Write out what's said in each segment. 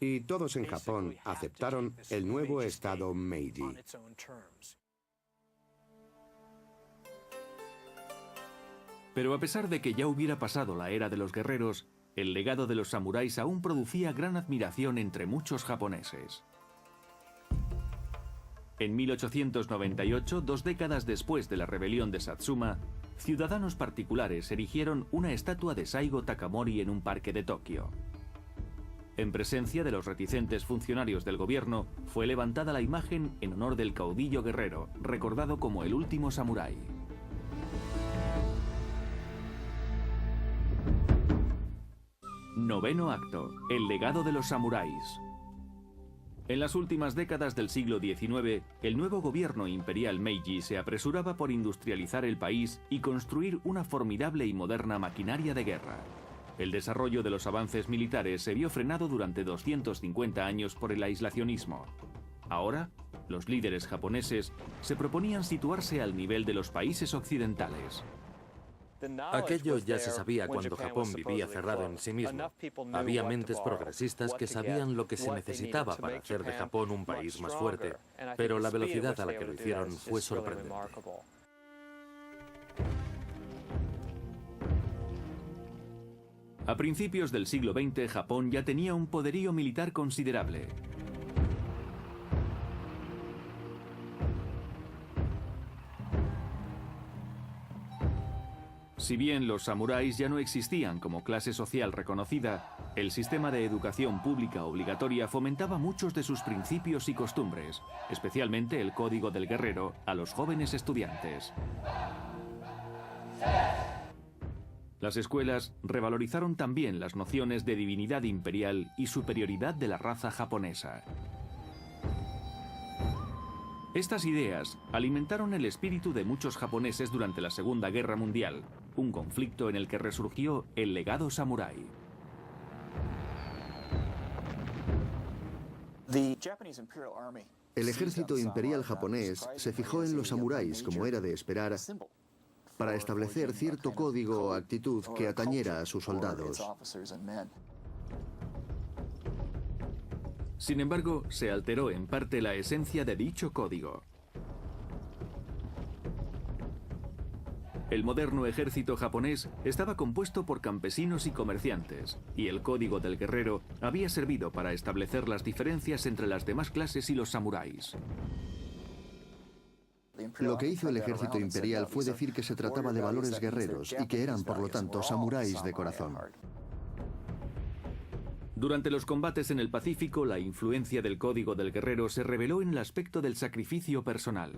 y todos en Japón aceptaron el nuevo estado Meiji. Pero a pesar de que ya hubiera pasado la era de los guerreros, el legado de los samuráis aún producía gran admiración entre muchos japoneses. En 1898, 2 décadas después de la rebelión de Satsuma, ciudadanos particulares erigieron una estatua de Saigo Takamori en un parque de Tokio. En presencia de los reticentes funcionarios del gobierno, fue levantada la imagen en honor del caudillo guerrero, recordado como el último samurái. Noveno acto: el legado de los samuráis. En las últimas décadas del siglo XIX, el nuevo gobierno imperial Meiji se apresuraba por industrializar el país y construir una formidable y moderna maquinaria de guerra. El desarrollo de los avances militares se vio frenado durante 250 años por el aislacionismo. Ahora, los líderes japoneses se proponían situarse al nivel de los países occidentales. Aquello ya se sabía cuando Japón vivía cerrado en sí mismo. Había mentes progresistas que sabían lo que se necesitaba para hacer de Japón un país más fuerte, pero la velocidad a la que lo hicieron fue sorprendente. A principios del siglo XX, Japón ya tenía un poderío militar considerable. Si bien los samuráis ya no existían como clase social reconocida, el sistema de educación pública obligatoria fomentaba muchos de sus principios y costumbres, especialmente el código del guerrero, a los jóvenes estudiantes. Las escuelas revalorizaron también las nociones de divinidad imperial y superioridad de la raza japonesa. Estas ideas alimentaron el espíritu de muchos japoneses durante la Segunda Guerra Mundial, un conflicto en el que resurgió el legado samurái. El ejército imperial japonés se fijó en los samuráis, como era de esperar, para establecer cierto código o actitud que atañera a sus soldados. Sin embargo, se alteró en parte la esencia de dicho código. El moderno ejército japonés estaba compuesto por campesinos y comerciantes, y el código del guerrero había servido para establecer las diferencias entre las demás clases y los samuráis. Lo que hizo el ejército imperial fue decir que se trataba de valores guerreros y que eran, por lo tanto, samuráis de corazón. Durante los combates en el Pacífico, la influencia del código del guerrero se reveló en el aspecto del sacrificio personal.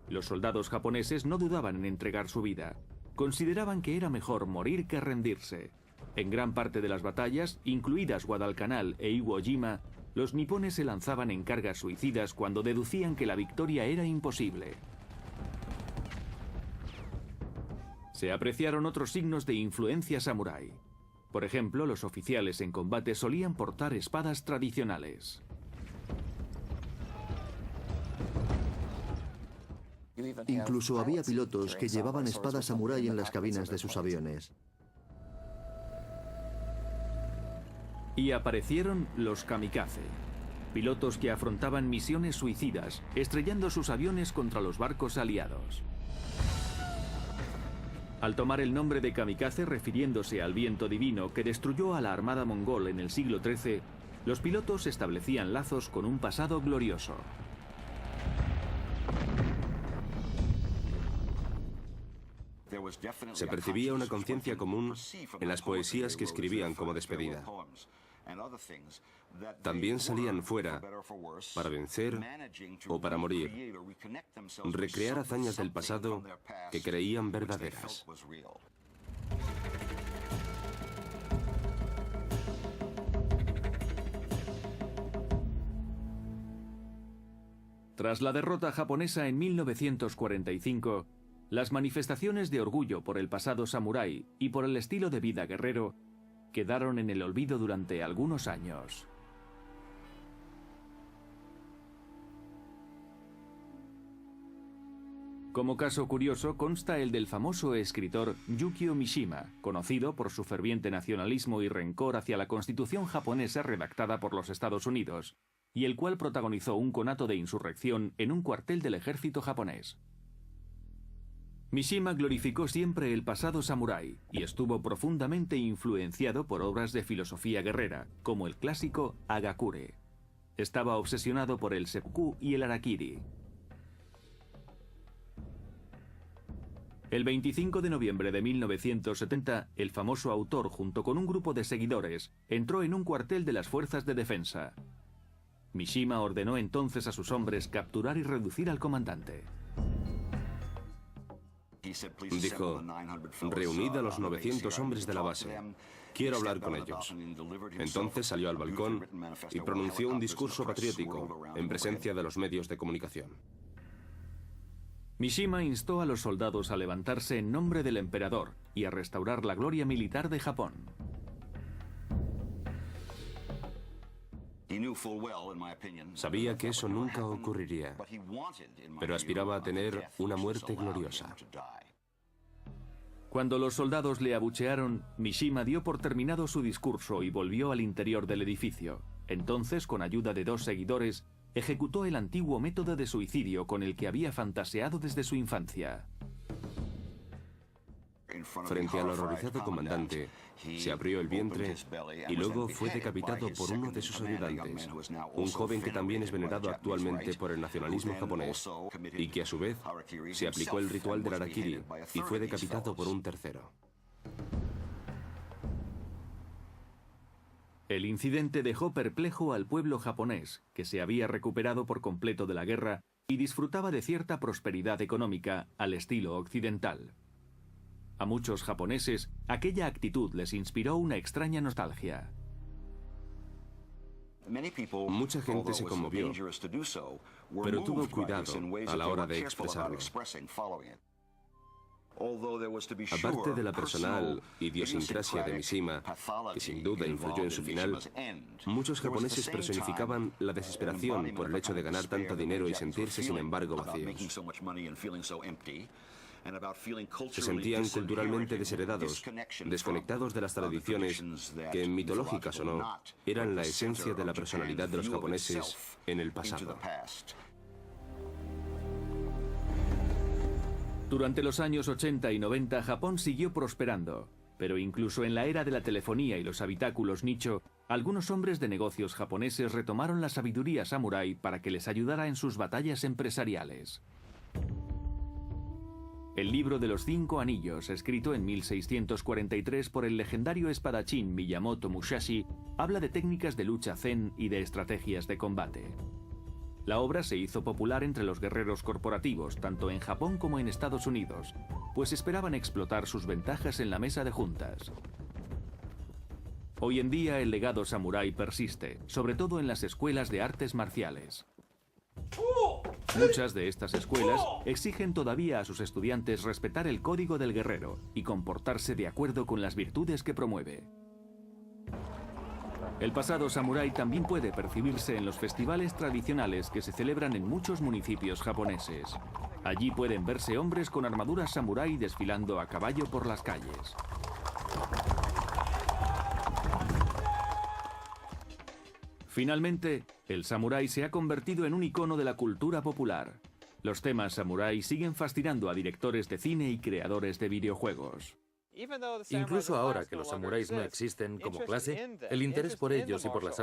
Los soldados japoneses no dudaban en entregar su vida. Consideraban que era mejor morir que rendirse. En gran parte de las batallas, incluidas Guadalcanal e Iwo Jima, los nipones se lanzaban en cargas suicidas cuando deducían que la victoria era imposible. Se apreciaron otros signos de influencia samurái. Por ejemplo, los oficiales en combate solían portar espadas tradicionales. Incluso había pilotos que llevaban espadas samurái en las cabinas de sus aviones. Y aparecieron los kamikaze, pilotos que afrontaban misiones suicidas, estrellando sus aviones contra los barcos aliados. Al tomar el nombre de kamikaze refiriéndose al viento divino que destruyó a la armada mongol en el siglo XIII, los pilotos establecían lazos con un pasado glorioso. Se percibía una conciencia común en las poesías que escribían como despedida. También salían fuera para vencer o para morir, recrear hazañas del pasado que creían verdaderas. Tras la derrota japonesa en 1945, las manifestaciones de orgullo por el pasado samurái y por el estilo de vida guerrero quedaron en el olvido durante algunos años. Como caso curioso consta el del famoso escritor Yukio Mishima, conocido por su ferviente nacionalismo y rencor hacia la constitución japonesa redactada por los Estados Unidos, y el cual protagonizó un conato de insurrección en un cuartel del ejército japonés. Mishima glorificó siempre el pasado samurái y estuvo profundamente influenciado por obras de filosofía guerrera, como el clásico Hagakure. Estaba obsesionado por el seppuku y el harakiri. El 25 de noviembre de 1970, el famoso autor, junto con un grupo de seguidores, entró en un cuartel de las fuerzas de defensa. Mishima ordenó entonces a sus hombres capturar y reducir al comandante. Dijo: reunid a los 900 hombres de la base. Quiero hablar con ellos. Entonces salió al balcón y pronunció un discurso patriótico en presencia de los medios de comunicación. Mishima instó a los soldados a levantarse en nombre del emperador y a restaurar la gloria militar de Japón. Sabía que eso nunca ocurriría, pero aspiraba a tener una muerte gloriosa. Cuando los soldados le abuchearon, Mishima dio por terminado su discurso y volvió al interior del edificio. Entonces, con ayuda de 2 seguidores, ejecutó el antiguo método de suicidio con el que había fantaseado desde su infancia. Frente al horrorizado comandante, se abrió el vientre y luego fue decapitado por uno de sus ayudantes, un joven que también es venerado actualmente por el nacionalismo japonés y que a su vez se aplicó el ritual del harakiri y fue decapitado por un tercero. El incidente dejó perplejo al pueblo japonés, que se había recuperado por completo de la guerra y disfrutaba de cierta prosperidad económica al estilo occidental. A muchos japoneses, aquella actitud les inspiró una extraña nostalgia. Mucha gente se conmovió, pero tuvo cuidado a la hora de expresarlo. Aparte de la personal idiosincrasia de Mishima, que sin duda influyó en su final, muchos japoneses personificaban la desesperación por el hecho de ganar tanto dinero y sentirse sin embargo vacíos. Se sentían culturalmente desheredados, desconectados de las tradiciones que, mitológicas o no, eran la esencia de la personalidad de los japoneses en el pasado. Durante los años 80 y 90, Japón siguió prosperando, pero incluso en la era de la telefonía y los habitáculos nicho, algunos hombres de negocios japoneses retomaron la sabiduría samurái para que les ayudara en sus batallas empresariales. El libro de los 5 anillos, escrito en 1643 por el legendario espadachín Miyamoto Musashi, habla de técnicas de lucha zen y de estrategias de combate. La obra se hizo popular entre los guerreros corporativos, tanto en Japón como en Estados Unidos, pues esperaban explotar sus ventajas en la mesa de juntas. Hoy en día el legado samurái persiste, sobre todo en las escuelas de artes marciales. Muchas de estas escuelas exigen todavía a sus estudiantes respetar el código del guerrero y comportarse de acuerdo con las virtudes que promueve. El pasado samurái también puede percibirse en los festivales tradicionales que se celebran en muchos municipios japoneses. Allí pueden verse hombres con armaduras samurái desfilando a caballo por las calles. Finalmente, el samurái se ha convertido en un icono de la cultura popular. Los temas samurái siguen fascinando a directores de cine y creadores de videojuegos. Incluso ahora que los samuráis no existen como clase, el interés por ellos y por las